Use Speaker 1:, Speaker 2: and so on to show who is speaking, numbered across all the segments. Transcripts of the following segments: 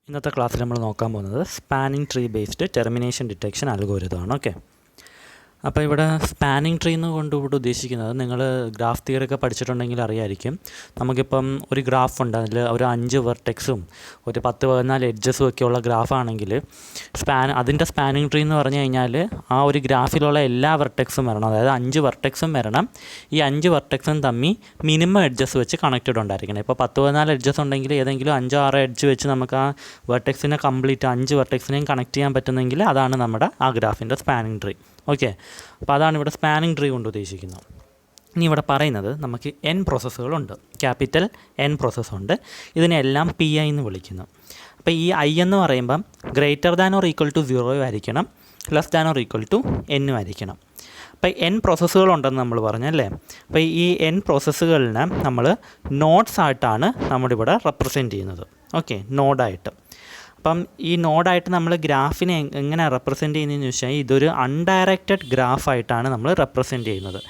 Speaker 1: ഇന്നത്തെ ക്ലാസ്സിൽ നമ്മൾ നോക്കാൻ പോകുന്നത് spanning tree based termination detection algorithm ആണ്. ഓക്കെ, അപ്പോൾ ഇവിടെ സ്പാനിങ് ട്രീ എന്ന് കൊണ്ടുകൂടെ ഉദ്ദേശിക്കുന്നത് നിങ്ങൾ ഗ്രാഫ് തിയറി ഒക്കെ പഠിച്ചിട്ടുണ്ടെങ്കിൽ അറിയായിരിക്കും. നമുക്കിപ്പം ഒരു ഗ്രാഫ് ഉണ്ട്, അതിൽ ഒരു 5 വെർട്ടെക്സും ഒരു 10-14 എഡ്ജസും ഒക്കെയുള്ള ഗ്രാഫാണെങ്കിൽ അതിൻ്റെ സ്പാനിങ് ട്രീ എന്ന് പറഞ്ഞു കഴിഞ്ഞാൽ ആ ഒരു ഗ്രാഫിലുള്ള എല്ലാ വെർട്ടെക്സും വരണം, അതായത് 5 വെർട്ടെക്സും വരണം. ഈ 5 വെർട്ടെക്സും തമ്മിൽ മിനിമം എഡ്ജസ് വെച്ച് കണക്റ്റഡ് ഉണ്ടായിരിക്കണം. ഇപ്പോൾ 10-14 എഡ്ജസ് ഉണ്ടെങ്കിൽ ഏതെങ്കിലും 5-6 എഡ്ജ് വെച്ച് നമുക്ക് ആ വെർട്ടെക്സിനെ കംപ്ലീറ്റ് 5 വെർട്ടെക്സിനെയും കണക്ട് ചെയ്യാൻ പറ്റുന്നെങ്കിൽ അതാണ് നമ്മുടെ ആ ഗ്രാഫിൻ്റെ സ്പാനിങ് ട്രീ. ഓക്കെ, അപ്പോൾ അതാണ് ഇവിടെ സ്പാനിങ് ട്രീ കൊണ്ട് ഉദ്ദേശിക്കുന്നത്. ഇനി ഇവിടെ പറയുന്നത് നമുക്ക് N പ്രോസസ്സുകളുണ്ട്, ക്യാപിറ്റൽ N പ്രോസസ്സുണ്ട്. ഇതിനെല്ലാം PI എന്ന് വിളിക്കുന്നു. അപ്പോൾ ഈ I എന്ന് പറയുമ്പം greater than or equal to 0 ആയിരിക്കണം, less than or equal to N ആയിരിക്കണം. അപ്പോൾ N പ്രോസസ്സുകളുണ്ടെന്ന് നമ്മൾ പറഞ്ഞല്ലേ. അപ്പോൾ ഈ N പ്രോസസ്സുകളിനെ നമ്മൾ നോഡ്സ് ആയിട്ടാണ് നമ്മളിവിടെ റെപ്രസെൻറ്റ് ചെയ്യുന്നത്. ഓക്കെ, നോഡായിട്ട്. അപ്പം ഈ നോഡായിട്ട് നമ്മൾ ഗ്രാഫിനെ എങ്ങനെ റെപ്രസെൻറ്റ് ചെയ്യുന്നതെന്ന് ചോദിച്ചാൽ ഇതൊരു അൺഡയറക്റ്റഡ് ഗ്രാഫായിട്ടാണ് നമ്മൾ റെപ്രസെൻറ്റ് ചെയ്യുന്നത്.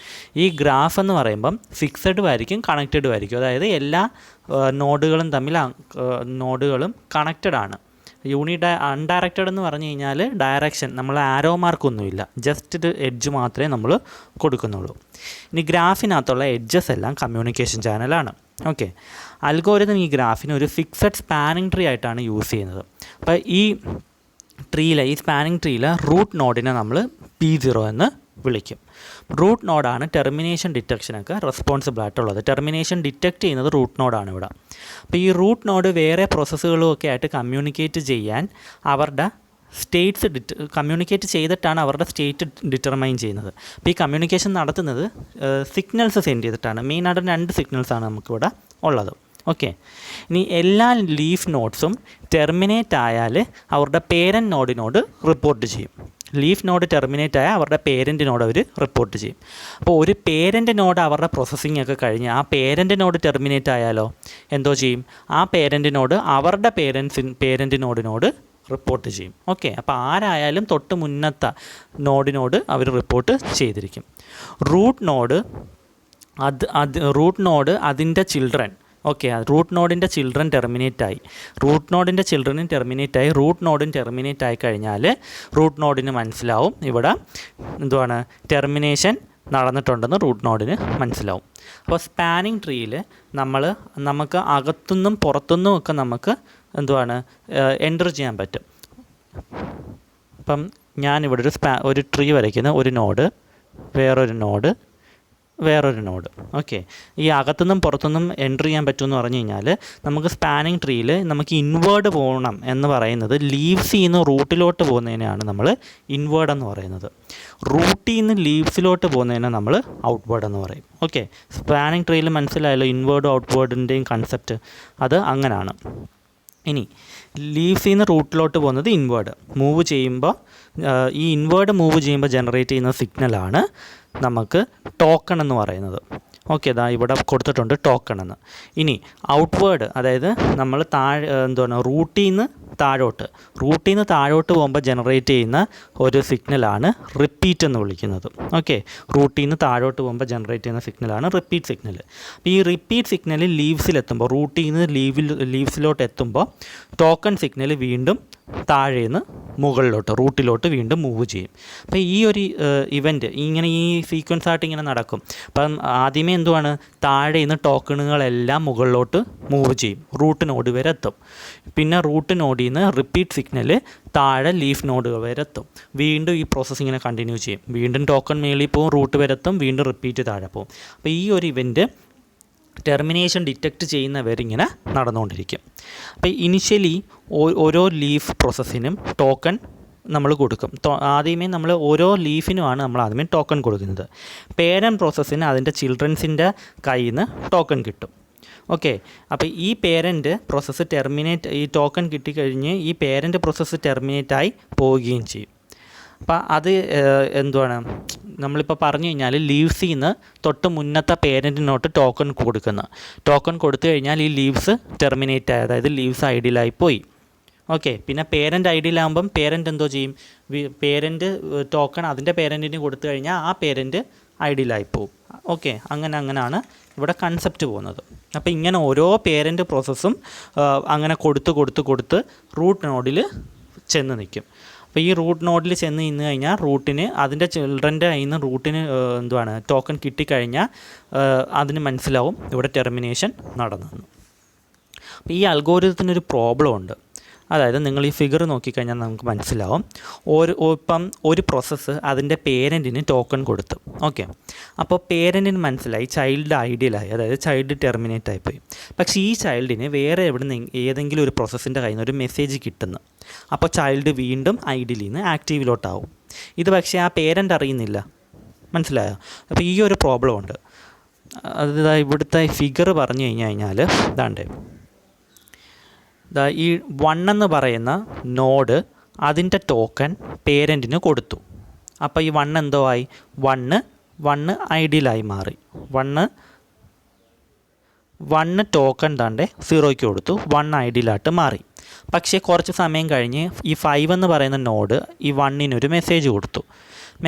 Speaker 1: ഈ ഗ്രാഫ് എന്ന് പറയുമ്പം ഫിക്സഡും ആയിരിക്കും കണക്റ്റഡും ആയിരിക്കും, അതായത് എല്ലാ നോഡുകളും കണക്റ്റഡ് ആണ്. അൺഡയറക്റ്റഡ് എന്ന് പറഞ്ഞു കഴിഞ്ഞാൽ ഡയറക്ഷൻ നമ്മൾ ആരോ മാർക്കൊന്നുമില്ല, ജസ്റ്റ് എഡ്ജ് മാത്രമേ നമ്മൾ കൊടുക്കുന്നുള്ളൂ. ഇനി ഗ്രാഫിനകത്തുള്ള എഡ്ജസ് എല്ലാം കമ്മ്യൂണിക്കേഷൻ ചാനലാണ്. ഓക്കെ, അൽഗോരിതം ഈ ഗ്രാഫിന് ഒരു ഫിക്സഡ് സ്പാനിങ് ട്രീ ആയിട്ടാണ് യൂസ് ചെയ്യുന്നത്. അപ്പോൾ ഈ സ്പാനിങ് ട്രീയിൽ റൂട്ട് നോഡിനെ നമ്മൾ P0 എന്ന് വിളിക്കും. റൂട്ട് നോഡാണ് ടെർമിനേഷൻ ഡിറ്റക്ഷനൊക്കെ റെസ്പോൺസിബിൾ ആയിട്ടുള്ളത്. ടെർമിനേഷൻ ഡിറ്റക്റ്റ് ചെയ്യുന്നത് റൂട്ട് നോഡാണ് ഇവിടെ. അപ്പോൾ ഈ റൂട്ട് നോഡ് വേറെ പ്രോസസ്സുകളും ഒക്കെ ആയിട്ട് കമ്മ്യൂണിക്കേറ്റ് ചെയ്യാൻ അവരുടെ കമ്മ്യൂണിക്കേറ്റ് ചെയ്തിട്ടാണ് അവരുടെ സ്റ്റേറ്റ് ഡിറ്റർമൈൻ ചെയ്യുന്നത്. അപ്പോൾ ഈ കമ്മ്യൂണിക്കേഷൻ നടത്തുന്നത് സിഗ്നൽസ് സെൻഡ് ചെയ്തിട്ടാണ്. മെയിനായിട്ട് 2 സിഗ്നൽസാണ് നമുക്കിവിടെ ഉള്ളത്. ഓക്കെ, ഇനി എല്ലാ ലീഫ് നോഡ്സും ടെർമിനേറ്റ് ആയാൽ അവരുടെ പേരൻറ്റ് നോഡിനോട് റിപ്പോർട്ട് ചെയ്യും. ലീഫ് നോഡ് ടെർമിനേറ്റ് ആയാൽ അവരുടെ പേരൻറ്റ് നോഡ് അവർ റിപ്പോർട്ട് ചെയ്യും. അപ്പോൾ ഒരു പേരൻറ്റ് നോഡ് അവരുടെ പ്രോസസ്സിംഗ് ഒക്കെ കഴിഞ്ഞ് ആ പേരൻറ്റ് നോഡ് ടെർമിനേറ്റ് ആയാലോ എന്തോ ചെയ്യും, ആ പേരൻറ്റ് നോഡ് അവരുടെ പേരൻറ്റ് നോഡിനോട് റിപ്പോർട്ട് ചെയ്യും. ഓക്കെ, അപ്പോൾ ആരായാലും തൊട്ട് മുന്നത്തെ നോഡിനോട് അവർ റിപ്പോർട്ട് ചെയ്തിരിക്കും. റൂട്ട് നോഡ് അതിൻ്റെ ചിൽഡ്രൻ, ഓക്കെ, റൂട്ട് നോഡിൻ്റെ ചിൽഡ്രൻ ടെർമിനേറ്റായി, റൂട്ട് നോഡും ടെർമിനേറ്റ് ആയി കഴിഞ്ഞാൽ റൂട്ട് നോഡിന് മനസ്സിലാവും ഇവിടെ എന്തുവാണ് ടെർമിനേഷൻ നടന്നിട്ടുണ്ടെന്ന് റൂട്ട് നോഡിന് മനസ്സിലാവും. അപ്പോൾ സ്പാനിങ് ട്രീയിൽ നമുക്ക് അകത്തുനിന്നും പുറത്തുനിന്നും ഒക്കെ നമുക്ക് എൻ്റർ ചെയ്യാൻ പറ്റും. അപ്പം ഞാനിവിടെ ഒരു ട്രീ വരയ്ക്കുന്ന ഒരു നോഡ്, വേറൊരു നോഡ്. ഓക്കെ, ഈ അകത്തുനിന്നും പുറത്തുനിന്നും എൻ്റർ ചെയ്യാൻ പറ്റുമെന്ന് പറഞ്ഞു കഴിഞ്ഞാൽ നമുക്ക് സ്പാനിങ് ട്രീയിൽ നമുക്ക് ഇൻവേർഡ് പോകണം എന്ന് പറയുന്നത് ലീവ്സിൽ നിന്ന് റൂട്ടിലോട്ട് പോകുന്നതിനെയാണ് നമ്മൾ ഇൻവേർഡ് എന്ന് പറയുന്നത്. റൂട്ടിൽ നിന്ന് ലീവ്സിലോട്ട് പോകുന്നതിനെ നമ്മൾ ഔട്ട്വേർഡ് എന്ന് പറയും. ഓക്കെ, സ്പാനിങ് ട്രീയിൽ മനസ്സിലായല്ലോ ഇൻവേർഡും ഔട്ട്വേർഡിൻ്റെയും കൺസെപ്റ്റ്, അത് അങ്ങനെയാണ്. ഇനി ലീവ്സിൽ നിന്ന് റൂട്ടിലോട്ട് പോകുന്നത് ഇൻവേർഡ് മൂവ് ചെയ്യുമ്പോൾ, ഈ ഇൻവേർഡ് മൂവ് ചെയ്യുമ്പോൾ ജനറേറ്റ് ചെയ്യുന്ന സിഗ്നലാണ് നമുക്ക് ടോക്കൺ എന്ന് പറയുന്നത്. ഓക്കെ, ഇതാ ഇവിടെ കൊടുത്തിട്ടുണ്ട് ടോക്കൺ എന്ന്. ഇനി ഔട്ട്വേർഡ്, അതായത് നമ്മൾ റൂട്ടിൽ നിന്ന് താഴോട്ട് പോകുമ്പോൾ ജനറേറ്റ് ചെയ്യുന്ന ഒരു സിഗ്നലാണ് റിപ്പീറ്റ് എന്ന് വിളിക്കുന്നത്. ഓക്കെ, റൂട്ടിൽ നിന്ന് താഴോട്ട് പോകുമ്പോൾ ജനറേറ്റ് ചെയ്യുന്ന സിഗ്നലാണ് റിപ്പീറ്റ് സിഗ്നൽ. അപ്പോൾ ഈ റിപ്പീറ്റ് സിഗ്നൽ ലീവ്സിലെത്തുമ്പോൾ, റൂട്ടിൽ നിന്ന് ലീവ്സിലോട്ട് എത്തുമ്പോൾ ടോക്കൺ സിഗ്നൽ വീണ്ടും താഴേന്ന് മുകളിലോട്ട് റൂട്ടിലോട്ട് വീണ്ടും മൂവ് ചെയ്യും. അപ്പോൾ ഈ ഒരു ഇവൻറ്റ് ഇങ്ങനെ ഈ സീക്വൻസ് ആയിട്ട് ഇങ്ങനെ നടക്കും. അപ്പം ആദ്യമേ താഴെ നിന്ന് ടോക്കണുകളെല്ലാം മുകളിലോട്ട് മൂവ് ചെയ്യും, റൂട്ട് നോഡ് വരെ എത്തും. പിന്നെ റൂട്ട് നോഡിൽ നിന്ന് റിപ്പീറ്റ് സിഗ്നൽ താഴെ ലീഫ് നോഡുകൾ വരെ എത്തും. വീണ്ടും ഈ പ്രോസസ്സ് ഇങ്ങനെ കണ്ടിന്യൂ ചെയ്യും. വീണ്ടും ടോക്കൺ മേളിൽ പോവും, റൂട്ട് വരെ എത്തും, വീണ്ടും റിപ്പീറ്റ് താഴെ പോവും. അപ്പോൾ ഈ ഒരു ഇവൻറ്റ് ടെർമിനേഷൻ ഡിറ്റക്റ്റ് ചെയ്യുന്നവരിങ്ങനെ നടന്നുകൊണ്ടിരിക്കും. അപ്പോൾ ഇനിഷ്യലി ഓരോ ലീഫ് പ്രോസസ്സിനും ടോക്കൺ നമ്മൾ കൊടുക്കും. ആദ്യമേ നമ്മൾ ഓരോ ലീഫിനുമാണ് നമ്മൾ ആദ്യമേ ടോക്കൺ കൊടുക്കുന്നത്. പേരൻറ്റ് പ്രോസസ്സിന് അതിൻ്റെ ചിൽഡ്രൻസിൻ്റെ കയ്യിൽ നിന്ന് ടോക്കൺ കിട്ടും. ഓക്കെ, അപ്പോൾ ഈ പേരൻറ്റ് പ്രോസസ്സ് ഈ ടോക്കൺ കിട്ടിക്കഴിഞ്ഞ് ഈ പേരൻറ്റ് പ്രോസസ്സ് ടെർമിനേറ്റായി പോവുകയും ചെയ്യും. അപ്പോൾ അത് നമ്മളിപ്പോൾ പറഞ്ഞു കഴിഞ്ഞാൽ ലീവ്സിൽ നിന്ന് തൊട്ട് മുന്നത്തെ പേരൻറ്റിനോട്ട് ടോക്കൺ കൊടുത്തു കഴിഞ്ഞാൽ ഈ ലീവ്സ് ടെർമിനേറ്റ് ആയി, അതായത് ലീവ്സ് ഐഡിയലായി പോയി. ഓക്കെ, പിന്നെ പേരൻറ്റ് ഐഡിയലാകുമ്പം പേരൻറ്റ് എന്തോ ചെയ്യും, പേരൻറ്റ് ടോക്കൺ അതിൻ്റെ പേരൻറ്റിന് കൊടുത്തു കഴിഞ്ഞാൽ ആ പേരൻറ്റ് ഐഡിയലായി പോവും. ഓക്കെ, അങ്ങനെയാണ് ഇവിടെ കൺസെപ്റ്റ് പോകുന്നത്. അപ്പോൾ ഇങ്ങനെ ഓരോ പേരൻ്റ് പ്രോസസ്സും അങ്ങനെ കൊടുത്ത് റൂട്ട് നോഡിൽ ചെന്ന് നിൽക്കും. അപ്പോൾ ഈ റൂട്ട് നോഡിൽ ചെന്ന് നിന്ന് കഴിഞ്ഞാൽ റൂട്ടിന് അതിൻ്റെ ചിൽഡ്രൻ്റെ കയ്യിൽ നിന്ന് റൂട്ടിന് ടോക്കൺ കിട്ടിക്കഴിഞ്ഞാൽ അതിന് മനസ്സിലാവും ഇവിടെ ടെർമിനേഷൻ നടന്നു. അപ്പോൾ ഈ അൽഗോരിതത്തിനൊരു പ്രോബ്ലം ഉണ്ട്. അതായത് നിങ്ങൾ ഈ ഫിഗർ നോക്കിക്കഴിഞ്ഞാൽ നമുക്ക് മനസ്സിലാവും. ഇപ്പം ഒരു പ്രോസസ്സ് അതിൻ്റെ പേരൻറ്റിന് ടോക്കൺ കൊടുത്തു. ഓക്കെ, അപ്പോൾ പേരൻറ്റിന് മനസ്സിലായി ചൈൽഡ് ഐഡിയലായി, അതായത് ചൈൽഡ് ടെർമിനേറ്റ് ആയിപ്പോയി. പക്ഷേ ഈ ചൈൽഡിന് വേറെ ഏതെങ്കിലും ഒരു പ്രോസസ്സിൻ്റെ കയ്യിൽ നിന്ന് ഒരു മെസ്സേജ് കിട്ടുന്നു. അപ്പോൾ ചൈൽഡ് വീണ്ടും ഐഡിയലിൽ നിന്ന് ആക്റ്റീവിലോട്ടാവും. ഇത് പക്ഷേ ആ പേരൻ്റ് അറിയുന്നില്ല. മനസ്സിലായോ? അപ്പോൾ ഈ ഒരു പ്രോബ്ലം ഉണ്ട്. അത് ഇവിടുത്തെ ഫിഗർ പറഞ്ഞു കഴിഞ്ഞാൽ ഇതാണ്ട് ഈ 1 എന്ന് പറയുന്ന നോഡ് അതിൻ്റെ ടോക്കൺ പേരൻറ്റിന് കൊടുത്തു. അപ്പോൾ ഈ 1 എന്തോ ആയി, 1 ഐഡിയലായി മാറി. 1 ടോക്കൺ താണ്ടെ 0യ്ക്ക് കൊടുത്തു, 1 ഐഡിയലായിട്ട് മാറി. പക്ഷേ കുറച്ച് സമയം കഴിഞ്ഞ് ഈ 5 എന്ന് പറയുന്ന നോഡ് ഈ 1-നൊരു മെസ്സേജ് കൊടുത്തു.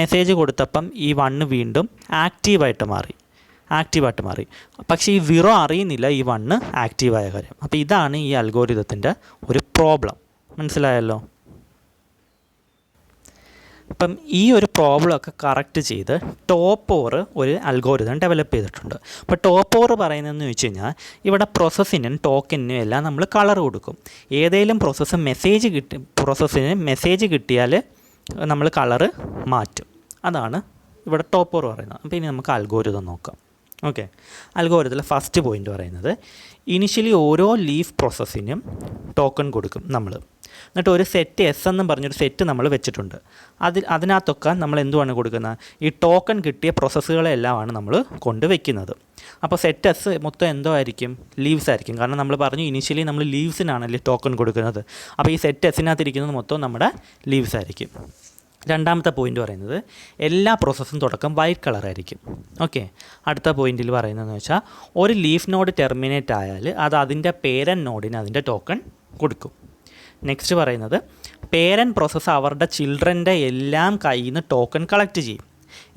Speaker 1: മെസ്സേജ് കൊടുത്തപ്പം ഈ 1 വീണ്ടും ആക്റ്റീവായിട്ട് മാറി. പക്ഷേ ഈ 0 അറിയുന്നില്ല ഈ 1 ആക്റ്റീവായ കാര്യം. അപ്പോൾ ഇതാണ് ഈ അൽഗോരിതത്തിൻ്റെ ഒരു പ്രോബ്ലം. മനസ്സിലായല്ലോ? അപ്പം ഈ ഒരു പ്രോബ്ലമൊക്കെ കറക്റ്റ് ചെയ്ത് ടോപ്പോർ ഒരു അൽഗോരിതം ഡെവലപ്പ് ചെയ്തിട്ടുണ്ട്. അപ്പോൾ ടോപ്പോർ പറയുന്നതെന്ന് വെച്ച് കഴിഞ്ഞാൽ ഇവിടെ പ്രോസസ്സിനും ടോക്കണിനും എല്ലാം നമ്മൾ കളർ കൊടുക്കും. ഏതെങ്കിലും പ്രോസസ്സിന് മെസ്സേജ് കിട്ടിയാൽ നമ്മൾ കളറ് മാറ്റും. അതാണ് ഇവിടെ ടോപ്പോർ പറയുന്നത്. അപ്പോൾ ഇനി നമുക്ക് അൽഗോരിതം നോക്കാം. ഓക്കെ, അൽഗോരിതത്തിലെ ഫസ്റ്റ് പോയിൻ്റ് പറയുന്നത് ഇനിഷ്യലി ഓരോ ലീഫ് പ്രോസസ്സിനും ടോക്കൺ കൊടുക്കും നമ്മൾ. എന്നിട്ട് ഒരു സെറ്റ് എസ് എന്നും പറഞ്ഞൊരു സെറ്റ് നമ്മൾ വെച്ചിട്ടുണ്ട്. അതിനകത്തൊക്കെ നമ്മൾ എന്തുവാണ് കൊടുക്കുന്നത്, ഈ ടോക്കൺ കിട്ടിയ പ്രോസസ്സുകളെല്ലാമാണ് നമ്മൾ കൊണ്ടുവയ്ക്കുന്നത്. അപ്പോൾ സെറ്റ് എസ് മൊത്തം എന്തോ ആയിരിക്കും, ലീവ്സ് ആയിരിക്കും. കാരണം നമ്മൾ പറഞ്ഞു ഇനിഷ്യലി നമ്മൾ ലീവ്സിനാണല്ലേ ടോക്കൺ കൊടുക്കുന്നത്. അപ്പോൾ ഈ സെറ്റ് എസിനകത്തിരിക്കുന്നത് മൊത്തം നമ്മുടെ ലീവ്സ് ആയിരിക്കും. രണ്ടാമത്തെ പോയിൻ്റ് പറയുന്നത് എല്ലാ പ്രോസസ്സും തുടക്കം വൈറ്റ് കളറായിരിക്കും. ഓക്കെ, അടുത്ത പോയിൻ്റിൽ പറയുന്നതെന്ന് വെച്ചാൽ ഒരു ലീഫ് നോഡ് ടെർമിനേറ്റ് ആയാൽ അത് അതിൻ്റെ പേരൻറ്റ് നോഡിന് അതിൻ്റെ ടോക്കൺ കൊടുക്കും. നെക്സ്റ്റ് പറയുന്നത് പേരൻറ്റ് പ്രോസസ്സ് അവരുടെ ചിൽഡ്രൻ്റെ എല്ലാം കയ്യിൽ നിന്ന് ടോക്കൺ കളക്ട് ചെയ്യും.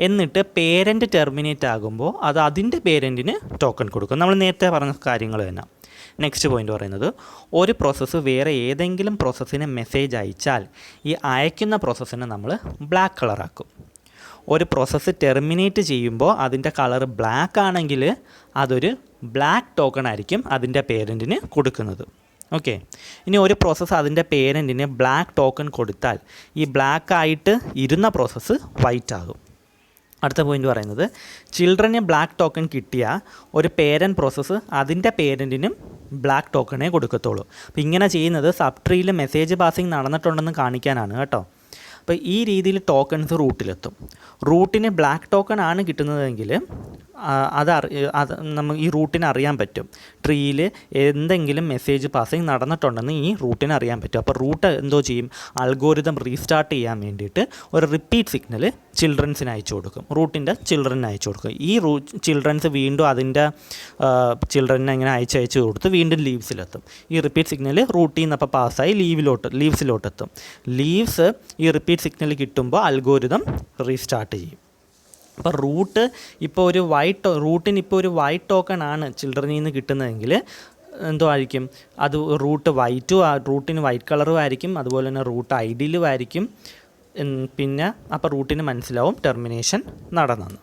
Speaker 1: എന്നിട്ട് പേരൻറ്റ് ടെർമിനേറ്റ് ആകുമ്പോൾ അത് അതിൻ്റെ പേരൻറ്റിന് ടോക്കൺ കൊടുക്കും. നമ്മൾ നേരത്തെ പറഞ്ഞ കാര്യങ്ങൾ തന്നെ. നെക്സ്റ്റ് പോയിൻ്റ് പറയുന്നത് ഒരു പ്രോസസ്സ് വേറെ ഏതെങ്കിലും പ്രോസസ്സിന് മെസ്സേജ് അയച്ചാൽ ഈ അയക്കുന്ന പ്രോസസ്സിനെ നമ്മൾ ബ്ലാക്ക് കളറാക്കും. ഒരു പ്രോസസ്സ് ടെർമിനേറ്റ് ചെയ്യുമ്പോൾ അതിൻ്റെ കളർ ബ്ലാക്ക് ആണെങ്കിൽ അതൊരു ബ്ലാക്ക് ടോക്കൺ ആയിരിക്കും അതിൻ്റെ പേരൻറ്റിന് കൊടുക്കുന്നത്. ഓക്കെ, ഇനി ഒരു പ്രോസസ്സ് അതിൻ്റെ പേരൻറ്റിന് ബ്ലാക്ക് ടോക്കൺ കൊടുത്താൽ ഈ ബ്ലാക്ക് ആയിട്ട് ഇരുന്ന പ്രോസസ്സ് വൈറ്റ് ആകും. അടുത്ത പോയിൻ്റ് പറയുന്നത് ചിൽഡ്രന് ബ്ലാക്ക് ടോക്കൺ കിട്ടിയ ഒരു പേരൻറ്റ് പ്രോസസ്സ് അതിൻ്റെ പേരൻറ്റിനും ബ്ലാക്ക് ടോക്കണേ കൊടുക്കത്തുള്ളൂ. അപ്പോൾ ഇങ്ങനെ ചെയ്യുന്നത് സബ് ട്രീയിൽ മെസ്സേജ് പാസിങ് നടന്നിട്ടുണ്ടെന്ന് കാണിക്കാനാണ് കേട്ടോ. അപ്പോൾ ഈ രീതിയിൽ ടോക്കൺസ് റൂട്ടിലെത്തും. റൂട്ടിന് ബ്ലാക്ക് ടോക്കൺ ആണ് കിട്ടുന്നതെങ്കിൽ അത് നമുക്ക് ഈ റൂട്ടിന് അറിയാൻ പറ്റും ട്രീയിൽ എന്തെങ്കിലും മെസ്സേജ് പാസിങ് നടന്നിട്ടുണ്ടെന്ന് ഈ റൂട്ടിന് അറിയാൻ പറ്റും. അപ്പോൾ റൂട്ട് എന്തോ ചെയ്യും, അൽഗോരിതം റീസ്റ്റാർട്ട് ചെയ്യാൻ വേണ്ടിയിട്ട് ഒരു റിപ്പീറ്റ് സിഗ്നൽ ചിൽഡ്രൻസിന് അയച്ചു കൊടുക്കും, റൂട്ടിൻ്റെ ചിൽഡ്രന് അയച്ചു കൊടുക്കും. ഈ ചിൽഡ്രൻസ് വീണ്ടും അതിൻ്റെ ചിൽഡ്രനെ ഇങ്ങനെ അയച്ചു കൊടുത്ത് വീണ്ടും ലീവ്സിലെത്തും. ഈ റിപ്പീറ്റ് സിഗ്നൽ റൂട്ടിൽ നിന്ന് അപ്പോൾ പാസ്സായി ലീവ്സിലോട്ടെത്തും. ലീവ്സ് ഈ റിപ്പീറ്റ് സിഗ്നൽ കിട്ടുമ്പോൾ അൽഗോരിതം റീസ്റ്റാർട്ട് ചെയ്യും. അപ്പോൾ റൂട്ടിന് ഇപ്പോൾ ഒരു വൈറ്റ് ടോക്കൺ ആണ് ചിൽഡ്രനിൽ നിന്ന് കിട്ടുന്നതെങ്കിൽ എന്തോ ആയിരിക്കും, അത് റൂട്ടിന് വൈറ്റ് കളറും ആയിരിക്കും, അതുപോലെ തന്നെ റൂട്ട് ഐഡിയലും ആയിരിക്കും. പിന്നെ അപ്പോൾ റൂട്ടിന് മനസ്സിലാവും ടെർമിനേഷൻ നടന്നെന്ന്.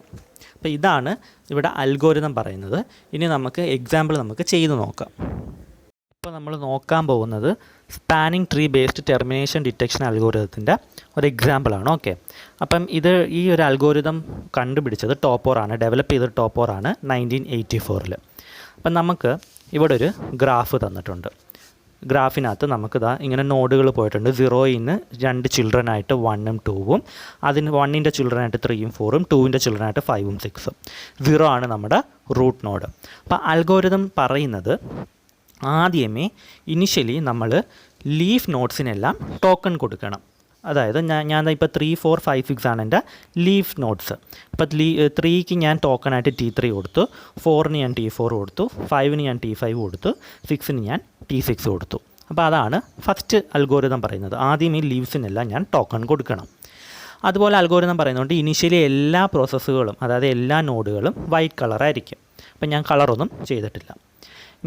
Speaker 1: അപ്പോൾ ഇതാണ് ഇവിടെ അൽഗോരിതം പറയുന്നത്. ഇനി നമുക്ക് എക്സാമ്പിൾ നമുക്ക് ചെയ്ത് നോക്കാം. ഇപ്പോൾ നമ്മൾ നോക്കാൻ പോകുന്നത് spanning tree based termination detection അൽഗോരിതത്തിൻ്റെ ഒരു എക്സാമ്പിളാണ്. ഓക്കെ, അപ്പം ഈ ഒരു അൽഗോരിതം കണ്ടുപിടിച്ചത് ടോപ്പോറാണ്, ഡെവലപ്പ് ചെയ്തത് ടോപ്പോറാണ് 1984. അപ്പം നമുക്ക് ഇവിടെ ഒരു ഗ്രാഫ് തന്നിട്ടുണ്ട്. ഗ്രാഫിനകത്ത് നമുക്കിതാ ഇങ്ങനെ നോഡുകൾ പോയിട്ടുണ്ട്. 0യിൽ നിന്ന് 2 ചിൽഡ്രനായിട്ട് 1ഉം 2ഉം, അതിന് 1ൻ്റെ ചിൽഡ്രനായിട്ട് 3ഉം 4ഉം, 2ൻ്റെ ചിൽഡ്രനായിട്ട് 5ഉം 6ഉം. 0 ആണ് നമ്മുടെ റൂട്ട് നോഡ്. അപ്പോൾ അൽഗോരിതം പറയുന്നത് ആദ്യമേ ഇനിഷ്യലി നമ്മൾ ലീഫ് നോട്ട്സിനെല്ലാം ടോക്കൺ കൊടുക്കണം. അതായത് ഞാൻ ഇപ്പോൾ 3, 4, 5, 6 ആണ് എൻ്റെ ലീഫ് നോട്ട്സ്. ഇപ്പോൾ 3ക്ക് ഞാൻ ടോക്കണായിട്ട് T3 കൊടുത്തു, 4ന് ഞാൻ T4 കൊടുത്തു, 5ന് ഞാൻ T5 കൊടുത്തു, 6ന് ഞാൻ T6 കൊടുത്തു. അപ്പോൾ അതാണ് ഫസ്റ്റ് അൽഗോരിതം പറയുന്നത്. ആദ്യം ഈ ലീവ്സിനെല്ലാം ഞാൻ ടോക്കൺ കൊടുക്കണം. അതുപോലെ അൽഗോരിതം പറയുന്നുണ്ട് ഇനീഷ്യലി എല്ലാ പ്രോസസ്സുകളും അതായത് എല്ലാ നോഡുകളും വൈറ്റ് കളറായിരിക്കും. അപ്പം ഞാൻ കളറൊന്നും ചെയ്തിട്ടില്ല.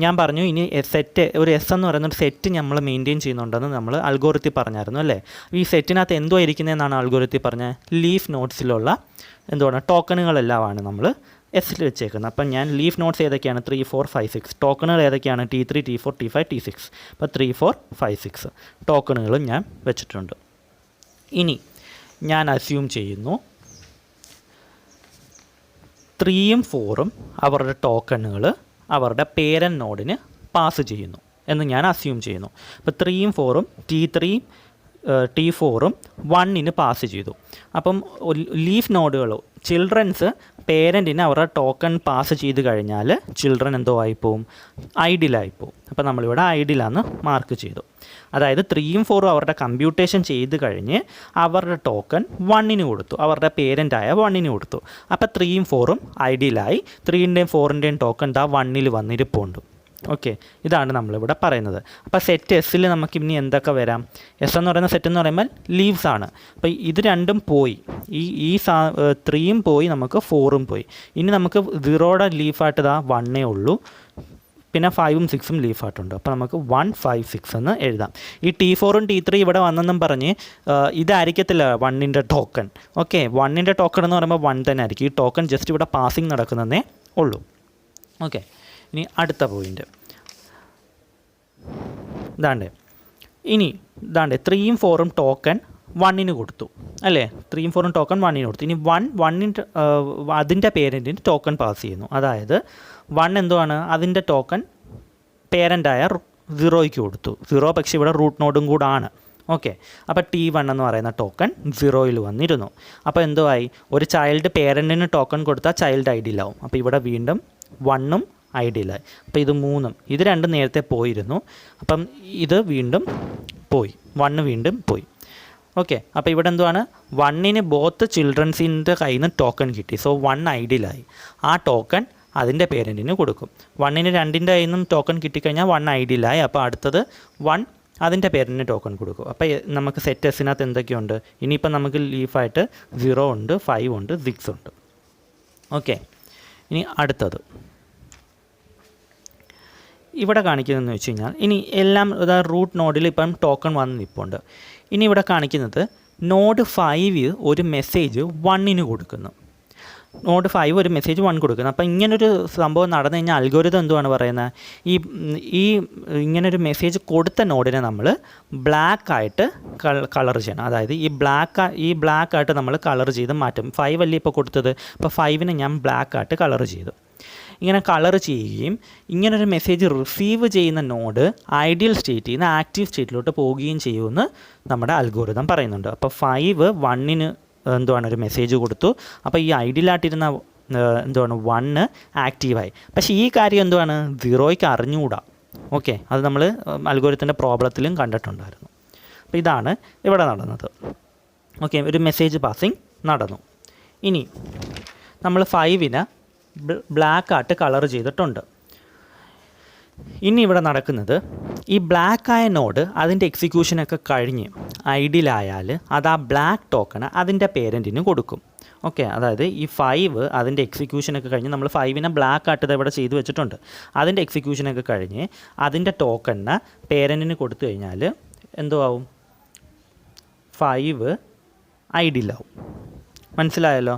Speaker 1: ഞാൻ പറഞ്ഞു ഇനി സെറ്റ് ഒരു എസ് എന്ന് പറയുന്ന ഒരു സെറ്റ് നമ്മൾ മെയിൻറ്റെയിൻ ചെയ്യുന്നുണ്ടെന്ന് നമ്മൾ അൽഗോരിത്തിൽ പറഞ്ഞായിരുന്നു അല്ലേ. ഈ സെറ്റിനകത്ത് എന്തോ ഇരിക്കുന്നതെന്നാണ് അൽഗോരിത്തിൽ പറഞ്ഞത്, ലീഫ് നോട്ട്സിലുള്ള എന്തുവാണ് ടോക്കണുകളെല്ലാമാണ് നമ്മൾ എസ്സിൽ വെച്ചേക്കുന്നത്. അപ്പം ഞാൻ ലീഫ് നോട്ട്സ് ഏതൊക്കെയാണ് 3, 4, 5, 6 ടോക്കണുകൾ ഏതൊക്കെയാണ് T3, T4, T5, T6. അപ്പോൾ 3, 4, 5, 6 ടോക്കണുകളും ഞാൻ വെച്ചിട്ടുണ്ട്. ഇനി ഞാൻ അസ്യൂം ചെയ്യുന്നു 3ഉം 4ഉം അവരുടെ ടോക്കണുകൾ അവരുടെ പേരൻറ്റ് നോഡിന് പാസ് ചെയ്യുന്നു എന്ന് ഞാൻ അസ്യൂം ചെയ്യുന്നു. അപ്പോൾ 3ഉം 4ഉം T3, T4ഉം 1ന് പാസ് ചെയ്തു. അപ്പം ലീഫ് നോഡുകൾ ചിൽഡ്രൻസ് പേരൻറ്റിന് അവരുടെ ടോക്കൺ പാസ് ചെയ്ത് കഴിഞ്ഞാൽ ചിൽഡ്രൻ എന്തോ ആയിപ്പോവും, ഐഡിയലായിപ്പോവും. അപ്പോൾ നമ്മളിവിടെ ഐഡിയലാന്ന് മാർക്ക് ചെയ്തു. അതായത് 3ഉം 4ഉം അവരുടെ കമ്പ്യൂട്ടേഷൻ ചെയ്ത് കഴിഞ്ഞ് അവരുടെ ടോക്കൺ 1ന് കൊടുത്തു, അവരുടെ പേരൻ്റായ 1ന് കൊടുത്തു. അപ്പോൾ 3ഉം 4ഉം ഐഡിയലായി. 3ൻ്റെയും 4ൻ്റെയും ടോക്കൺ ദാ 1ൽ വന്നിരിപ്പുണ്ട്. ഓക്കെ, ഇതാണ് നമ്മളിവിടെ പറയുന്നത്. അപ്പോൾ സെറ്റ് എസ്സിൽ നമുക്ക് ഇനി എന്തൊക്കെ വരാം? എസ് എന്ന് പറയുന്ന സെറ്റ് എന്ന് പറയുമ്പോൾ ലീവ്സ് ആണ്. അപ്പോൾ ഇത് രണ്ടും പോയി, ഈ 3ഉം പോയി, നമുക്ക് 4ഉം പോയി. ഇനി നമുക്ക് 0യുടെ ലീഫായിട്ട് ഇതാ 1 ഉള്ളൂ, പിന്നെ 5ഉം 6ഉം ലീഫായിട്ടുണ്ട്. അപ്പോൾ നമുക്ക് 1, 5, 6 എന്ന് എഴുതാം. ഈ T4ഉം T3 ഇവിടെ വന്നെന്നും പറഞ്ഞ് ഇതായിരിക്കത്തില്ല 1ൻ്റെ ടോക്കൺ. ഓക്കെ, 1ൻ്റെ ടോക്കൺ എന്ന് പറയുമ്പോൾ 1 തന്നെ ആയിരിക്കും. ഈ ടോക്കൺ ജസ്റ്റ് ഇവിടെ പാസിങ് നടക്കുന്നതേ ഉള്ളൂ. ഓക്കെ, ഇനി അടുത്ത പോയിൻ്റ് ഇതാണ്ട്. ഇനി ഇതാണ്ട് 3ഉം 4ഉം ടോക്കൺ 1ന് കൊടുത്തു അല്ലേ. 3ഉം 4ഉം ടോക്കൺ 1ന് കൊടുത്തു. ഇനി 1ൻ്റെ അതിൻ്റെ പേരൻറ്റിന് ടോക്കൺ പാസ് ചെയ്യുന്നു. അതായത് 1 എന്തുവാണ്, അതിൻ്റെ ടോക്കൺ പേരൻ്റായ 0യ്ക്ക് കൊടുത്തു. 0 പക്ഷേ ഇവിടെ റൂട്ട് നോഡും കൂടാണ്. ഓക്കെ, അപ്പോൾ T1 എന്ന് പറയുന്ന ടോക്കൺ 0ൽ വന്നിരുന്നു. അപ്പോൾ എന്തോ ആയി, ഒരു ചൈൽഡ് പേരൻറ്റിന് ടോക്കൺ കൊടുത്താൽ ചൈൽഡ് ഐഡിയലാവും. അപ്പോൾ ഇവിടെ വീണ്ടും 1ഉം ഐഡിയലായി. അപ്പോൾ ഇത് 3ഉം, ഇത് 2 നേരത്തെ പോയിരുന്നു. അപ്പം ഇത് വീണ്ടും പോയി, 1 വീണ്ടും പോയി. ഓക്കെ, അപ്പോൾ ഇവിടെ എന്തുവാണ്, 1ന് ബോത്ത് ചിൽഡ്രൻസിൻ്റെ കയ്യിൽ നിന്ന് ടോക്കൺ കിട്ടി. സോ 1 ഐഡിയലായി. ആ ടോക്കൺ അതിൻ്റെ പേരൻറ്റിന് കൊടുക്കും. 1ന് 2ൻ്റെ കയ്യിൽ നിന്നും ടോക്കൺ കിട്ടിക്കഴിഞ്ഞാൽ 1 ഐഡിയലായി. അപ്പോൾ അടുത്തത് 1 അതിൻ്റെ പേരൻറ്റിന് ടോക്കൺ കൊടുക്കും. അപ്പോൾ നമുക്ക് സെറ്റ് എസ്സിനകത്ത് എന്തൊക്കെയുണ്ട്, ഇനിയിപ്പോൾ നമുക്ക് ലീഫായിട്ട് 0 ഉണ്ട്, 5 ഉണ്ട്, 6 ഉണ്ട്. ഓക്കെ, ഇനി അടുത്തത് ഇവിടെ കാണിക്കുന്നതെന്ന് വെച്ച് കഴിഞ്ഞാൽ ഇനി എല്ലാം റൂട്ട് നോഡിൽ ഇപ്പം ടോക്കൺ വന്ന് നിൽപ്പുണ്ട്. ഇനി ഇവിടെ കാണിക്കുന്നത് നോഡ് 5 ഒരു മെസ്സേജ് 1ന് കൊടുക്കുന്നു. നോഡ് 5 ഒരു മെസ്സേജ് 1 കൊടുക്കുന്നു. അപ്പോൾ ഇങ്ങനൊരു സംഭവം നടന്നു കഴിഞ്ഞാൽ അൽഗോരിതം എന്തുവാണ് പറയുന്നത്, ഈ ഇങ്ങനൊരു മെസ്സേജ് കൊടുത്ത നോഡിനെ നമ്മൾ ബ്ലാക്കായിട്ട് കളർ ചെയ്യണം. അതായത് ഈ ബ്ലാക്കായിട്ട് നമ്മൾ കളർ ചെയ്ത് മാറ്റും. 5 അല്ലേ ഇപ്പോൾ കൊടുത്തത്, അപ്പോൾ 5നെ ഞാൻ ബ്ലാക്കായിട്ട് കളർ ചെയ്തു. ഇങ്ങനെ കളർ ചെയ്യുകയും ഇങ്ങനൊരു മെസ്സേജ് റിസീവ് ചെയ്യുന്ന നോഡ് ഐഡിയൽ സ്റ്റേറ്റിൽ നിന്ന് ആക്റ്റീവ് സ്റ്റേറ്റിലോട്ട് പോവുകയും ചെയ്യുമെന്ന് നമ്മുടെ അൽഗോരിതം പറയുന്നുണ്ട്. അപ്പോൾ 5 1ന് എന്തുവാണ് ഒരു മെസ്സേജ് കൊടുത്തു. അപ്പോൾ ഈ ഐഡിയലായിട്ടിരുന്ന എന്തുവാണ് 1 ആക്റ്റീവായി. പക്ഷേ ഈ കാര്യം എന്തുവാണ് 0യ്ക്ക് അറിഞ്ഞുകൂടാ. ഓക്കെ, അത് നമ്മൾ അൽഗോരിതത്തിൻ്റെ പ്രോബ്ലത്തിലും കണ്ടിട്ടുണ്ടായിരുന്നു. അപ്പോൾ ഇതാണ് ഇവിടെ നടന്നത്. ഓക്കെ, ഒരു മെസ്സേജ് പാസിങ് നടന്നു. ഇനി നമ്മൾ 5നെ ബ്ലാക്കായിട്ട് കളർ ചെയ്തിട്ടുണ്ട്. ഇനി ഇവിടെ നടക്കുന്നത് ഈ ബ്ലാക്കായ നോഡ് അതിൻ്റെ എക്സിക്യൂഷനൊക്കെ കഴിഞ്ഞ് ഐഡിയലായാൽ അത് ആ ബ്ലാക്ക് ടോക്കൺ അതിൻ്റെ പേരൻറ്റിന് കൊടുക്കും. ഓക്കെ, അതായത് ഈ 5 അതിൻ്റെ എക്സിക്യൂഷനൊക്കെ കഴിഞ്ഞ് നമ്മൾ 5നെ ബ്ലാക്കായിട്ട് ഇവിടെ ചെയ്ത് വെച്ചിട്ടുണ്ട്. അതിൻ്റെ എക്സിക്യൂഷനൊക്കെ കഴിഞ്ഞ് അതിൻ്റെ ടോക്കണിന് പേരൻറ്റിന് കൊടുത്തു കഴിഞ്ഞാൽ എന്തോ ആവും, 5 ഐഡിയലാവും. മനസ്സിലായല്ലോ.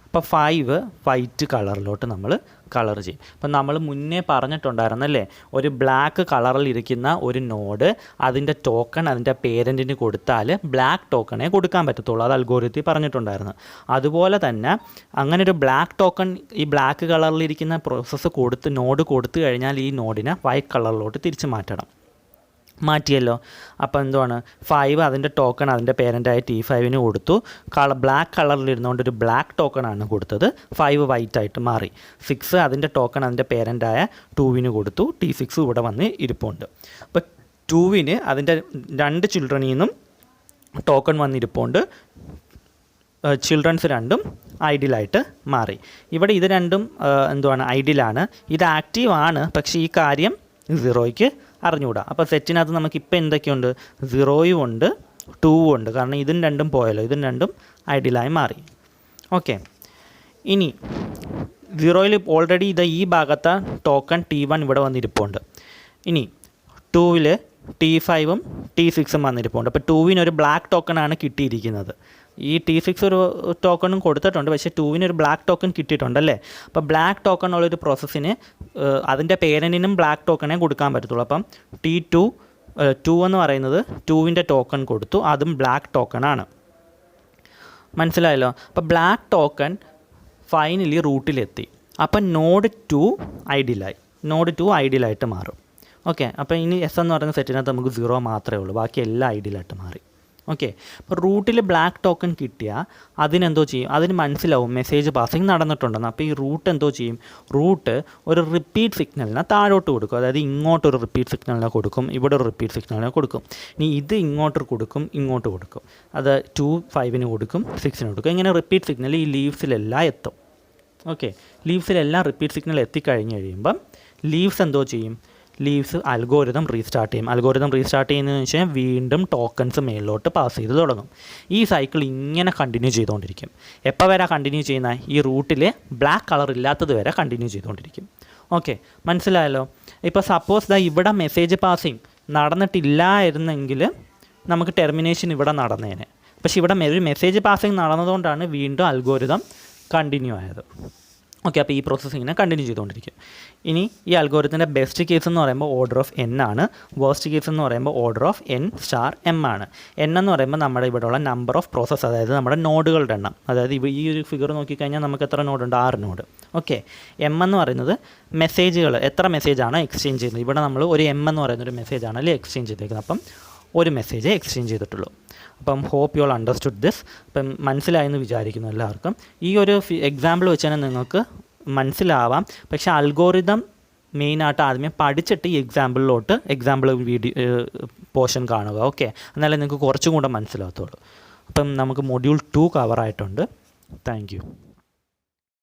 Speaker 1: അപ്പോൾ 5 വൈറ്റ് കളറിലോട്ട് നമ്മൾ കളർ ചെയ്യും. അപ്പം നമ്മൾ മുന്നേ പറഞ്ഞിട്ടുണ്ടായിരുന്നല്ലേ, ഒരു ബ്ലാക്ക് കളറിലിരിക്കുന്ന ഒരു നോഡ് അതിൻ്റെ ടോക്കൺ അതിൻ്റെ പേരൻറ്റിന് കൊടുത്താൽ ബ്ലാക്ക് ടോക്കണേ കൊടുക്കാൻ പറ്റത്തുള്ളൂ. അത് അൽഗോരിതത്തിൽ പറഞ്ഞിട്ടുണ്ടായിരുന്നു. അതുപോലെ തന്നെ അങ്ങനെ ഒരു ബ്ലാക്ക് ടോക്കൺ ഈ ബ്ലാക്ക് കളറിലിരിക്കുന്ന പ്രോസസ്സ് നോഡ് കൊടുത്തു കഴിഞ്ഞാൽ ഈ നോഡിനെ വൈറ്റ് കളറിലോട്ട് തിരിച്ച് മാറ്റിയല്ലോ. അപ്പോൾ എന്തുവാണ്, 5 അതിൻ്റെ ടോക്കൺ അതിൻ്റെ പേരൻ്റായ T5ന് കൊടുത്തു. ബ്ലാക്ക് കളറിലിരുന്നുകൊണ്ട് ഒരു ബ്ലാക്ക് ടോക്കണാണ് കൊടുത്തത്, 5 വൈറ്റായിട്ട് മാറി. 6 അതിൻ്റെ ടോക്കൺ അതിൻ്റെ പേരൻ്റായ 2ന് കൊടുത്തു, T6 ഇവിടെ വന്ന് ഇരിപ്പുണ്ട്. അപ്പോൾ 2ന് അതിൻ്റെ 2 ചിൽഡ്രനിൽ നിന്നും ടോക്കൺ വന്നിരിപ്പുണ്ട്. ചിൽഡ്രൻസ് രണ്ടും ഐഡിയലായിട്ട് മാറി. ഇവിടെ ഇത് രണ്ടും എന്തുവാണ്, ഐഡിയലാണ്. ഇത് ആക്റ്റീവാണ്, പക്ഷേ ഈ കാര്യം 0യ്ക്ക് അറിഞ്ഞുകൂടാ. അപ്പോൾ സെറ്റിനകത്ത് നമുക്കിപ്പോൾ എന്തൊക്കെയുണ്ട്, 0യും ഉണ്ട് 2ഉം ഉണ്ട്. കാരണം ഇതും രണ്ടും പോയല്ലോ, ഇതും രണ്ടും ഐഡിയലായി മാറി. ഓക്കെ, ഇനി 0ൽ ഓൾറെഡി ഈ ഭാഗത്തെ ടോക്കൺ T1 ഇവിടെ വന്നിരിപ്പുണ്ട്. ഇനി 2ൽ T5ഉം T6ഉം വന്നിരിപ്പുണ്ട്. അപ്പോൾ 2വിന് ഒരു ബ്ലാക്ക് ടോക്കണാണ് കിട്ടിയിരിക്കുന്നത്. ഈ T6 ഒരു ടോക്കണും കൊടുത്തിട്ടുണ്ട്, പക്ഷേ 2വിന് ഒരു ബ്ലാക്ക് ടോക്കൺ കിട്ടിയിട്ടുണ്ടല്ലേ. അപ്പോൾ ബ്ലാക്ക് ടോക്കൺ ഉള്ളൊരു പ്രോസസ്സിന് അതിൻ്റെ പേരൻറ്റിനും ബ്ലാക്ക് ടോക്കണേ കൊടുക്കാൻ പറ്റത്തുള്ളൂ. അപ്പം T2 എന്ന് പറയുന്നത് 2വിൻ്റെ ടോക്കൺ കൊടുത്തു, അതും ബ്ലാക്ക് ടോക്കണാണ്. മനസ്സിലായല്ലോ. അപ്പോൾ ബ്ലാക്ക് ടോക്കൺ ഫൈനലി റൂട്ടിലെത്തി. അപ്പം നോഡ് 2 ഐഡിയലായിട്ട് മാറും. ഓക്കെ, അപ്പോൾ ഇനി എസ് എന്ന് പറയുന്ന സെറ്റിനകത്ത് നമുക്ക് 0 മാത്രമേ ഉള്ളൂ, ബാക്കി എല്ലാം ഐഡിയലായിട്ട് മാറി. ഓക്കെ, അപ്പോൾ റൂട്ടിൽ ബ്ലാക്ക് ടോക്കൺ കിട്ടിയാൽ അതിനെന്തോ ചെയ്യും, അതിന് മനസ്സിലാവും മെസ്സേജ് പാസിങ് നടന്നിട്ടുണ്ടെന്ന്. അപ്പോൾ ഈ റൂട്ട് എന്തോ ചെയ്യും, റൂട്ട് ഒരു റിപ്പീറ്റ് സിഗ്നലിനെ താഴോട്ട് കൊടുക്കും. അതായത് ഇങ്ങോട്ടൊരു റിപ്പീറ്റ് സിഗ്നലിനെ കൊടുക്കും, ഇവിടെ ഒരു റിപ്പീറ്റ് സിഗ്നലിനെ കൊടുക്കും. ഇനി ഇത് ഇങ്ങോട്ട് കൊടുക്കും. അത് 2, 5ന് കൊടുക്കും, 6ന് കൊടുക്കും. ഇങ്ങനെ റിപ്പീറ്റ് സിഗ്നൽ ഈ ലീവ്സിലെല്ലാം എത്തും. ഓക്കെ, ലീവ്സിലെല്ലാം റിപ്പീറ്റ് സിഗ്നൽ എത്തിക്കഴിഞ്ഞ് കഴിയുമ്പം ലീവ്സ് എന്തോ ചെയ്യും, ലീവ്സ് അൽഗോരിതം റീസ്റ്റാർട്ട് ചെയ്യും. അൽഗോരിതം റീസ്റ്റാർട്ട് ചെയ്യുന്നതെന്ന് വെച്ചാൽ വീണ്ടും ടോക്കൺസ് മേളിലോട്ട് പാസ് ചെയ്ത് തുടങ്ങും. ഈ സൈക്കിൾ ഇങ്ങനെ കണ്ടിന്യൂ ചെയ്തുകൊണ്ടിരിക്കും. എപ്പോൾ വരെ കണ്ടിന്യൂ ചെയ്യുന്ന, ഈ റൂട്ടിൽ ബ്ലാക്ക് കളർ ഇല്ലാത്തത് വരെ കണ്ടിന്യൂ ചെയ്തുകൊണ്ടിരിക്കും. ഓക്കെ, മനസ്സിലായല്ലോ. ഇപ്പോൾ സപ്പോസ് ഇവിടെ മെസ്സേജ് പാസിങ് നടന്നിട്ടില്ലായിരുന്നെങ്കിൽ നമുക്ക് ടെർമിനേഷൻ ഇവിടെ നടന്നേനെ. പക്ഷേ ഇവിടെ ഒരു മെസ്സേജ് പാസിങ് നടന്നതുകൊണ്ടാണ് വീണ്ടും അൽഗോരിതം കണ്ടിന്യൂ ആയത്. ഓക്കെ, അപ്പോൾ ഈ പ്രോസസ്സിങ്ങിനെ കണ്ടിന്യൂ ചെയ്തുകൊണ്ടിരിക്കും. ഇനി ഈ അൽഗോരിതത്തിൻ്റെ ബെസ്റ്റ് കേസ് എന്ന് പറയുമ്പോൾ ഓർഡർ ഓഫ് n ആണ്. വേർസ്റ്റ് കേസ് എന്ന് പറയുമ്പോൾ ഓർഡർ ഓഫ് n*m ആണ്. n എന്ന് പറയുമ്പോൾ നമ്മുടെ ഇവിടെയുള്ള നമ്പർ ഓഫ് പ്രോസസ്സ്, അതായത് നമ്മുടെ നോഡുകളുടെ എണ്ണം. അതായത് ഈ ഒരു ഫിഗർ നോക്കിക്കഴിഞ്ഞാൽ നമുക്ക് എത്ര നോഡുണ്ട്, 6 നോഡ്. ഓക്കെ, m എന്ന് പറയുന്നത് മെസ്സേജുകൾ, എത്ര മെസ്സേജാണ് എക്സ്ചേഞ്ച് ചെയ്യുന്നത്. ഇവിടെ നമ്മൾ ഒരു m എന്ന് പറയുന്നൊരു മെസ്സേജാണല്ലേ എക്സ്ചേഞ്ച് ചെയ്തേക്കുന്നത്. അപ്പം ഒരു മെസ്സേജ് എക്സ്ചേഞ്ച് ചെയ്തിട്ടുള്ളൂ. അപ്പം hope you all understood this. അപ്പം മനസ്സിലായെന്ന് വിചാരിക്കുന്നു എല്ലാവർക്കും. ഈ ഒരു എക്സാമ്പിൾ വെച്ച് തന്നെ നിങ്ങൾക്ക് മനസ്സിലാവാം. പക്ഷേ അൽഗോരിതം മെയിനായിട്ട് ആദ്യമേ പഠിച്ചിട്ട് ഈ എക്സാമ്പിൾ വീഡിയോ പോർഷൻ കാണുക. ഓക്കെ, എന്നാലേ നിങ്ങൾക്ക് കുറച്ചും കൂടെ മനസ്സിലാകത്തുള്ളൂ. അപ്പം നമുക്ക് മൊഡ്യൂൾ 2 കവറായിട്ടുണ്ട്. Thank you.